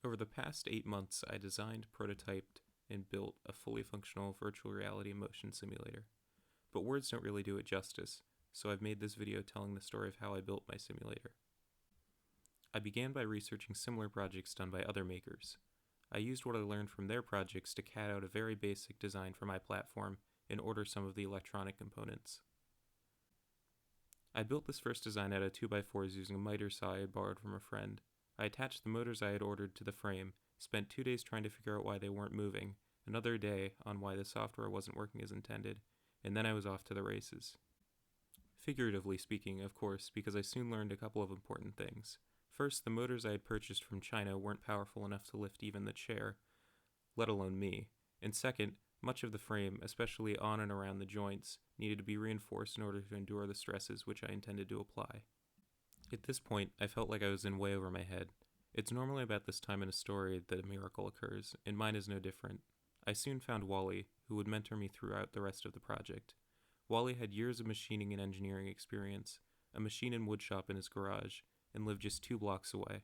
Over the past 8 months, I designed, prototyped, and built a fully functional virtual reality motion simulator. But words don't really do it justice, so I've made this video telling the story of how I built my simulator. I began by researching similar projects done by other makers. I used what I learned from their projects to CAD out a very basic design for my platform and order some of the electronic components. I built this first design out of 2x4s using a miter saw I had borrowed from a friend. I attached the motors I had ordered to the frame, spent 2 days trying to figure out why they weren't moving, another day on why the software wasn't working as intended, and then I was off to the races. Figuratively speaking, of course, because I soon learned a couple of important things. First, the motors I had purchased from China weren't powerful enough to lift even the chair, let alone me. And second, much of the frame, especially on and around the joints, needed to be reinforced in order to endure the stresses which I intended to apply. At this point, I felt like I was in way over my head. It's normally about this time in a story that a miracle occurs, and mine is no different. I soon found Wally, who would mentor me throughout the rest of the project. Wally had years of machining and engineering experience, a machine and wood shop in his garage, and lived just 2 blocks away.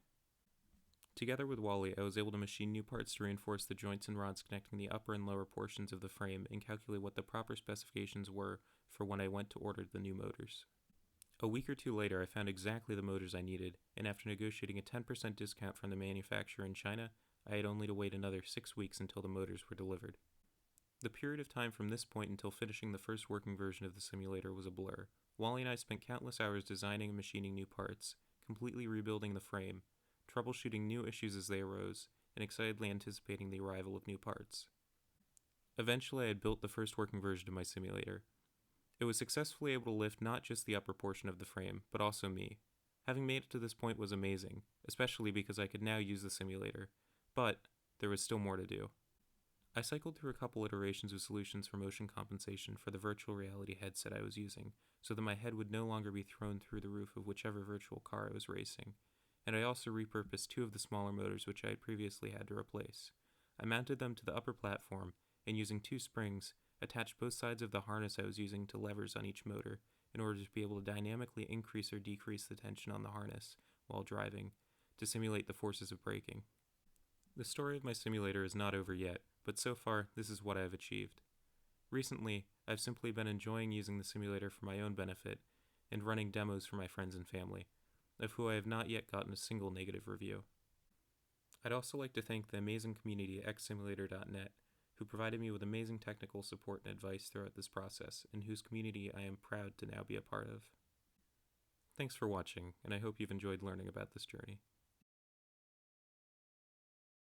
Together with Wally, I was able to machine new parts to reinforce the joints and rods connecting the upper and lower portions of the frame and calculate what the proper specifications were for when I went to order the new motors. A week or 2 later, I found exactly the motors I needed, and after negotiating a 10% discount from the manufacturer in China, I had only to wait another 6 weeks until the motors were delivered. The period of time from this point until finishing the first working version of the simulator was a blur. Wally and I spent countless hours designing and machining new parts, completely rebuilding the frame, troubleshooting new issues as they arose, and excitedly anticipating the arrival of new parts. Eventually, I had built the first working version of my simulator. It was successfully able to lift not just the upper portion of the frame, but also me. Having made it to this point was amazing, especially because I could now use the simulator, but there was still more to do. I cycled through a couple iterations of solutions for motion compensation for the virtual reality headset I was using, so that my head would no longer be thrown through the roof of whichever virtual car I was racing, and I also repurposed 2 of the smaller motors which I had previously had to replace. I mounted them to the upper platform, and using 2 springs, attached both sides of the harness I was using to levers on each motor in order to be able to dynamically increase or decrease the tension on the harness while driving to simulate the forces of braking. The story of my simulator is not over yet, but so far this is what I have achieved. Recently, I've simply been enjoying using the simulator for my own benefit and running demos for my friends and family, of who I have not yet gotten a single negative review. I'd also like to thank the amazing community at xsimulator.net, who provided me with amazing technical support and advice throughout this process, and whose community I am proud to now be a part of. Thanks for watching, and I hope you've enjoyed learning about this journey.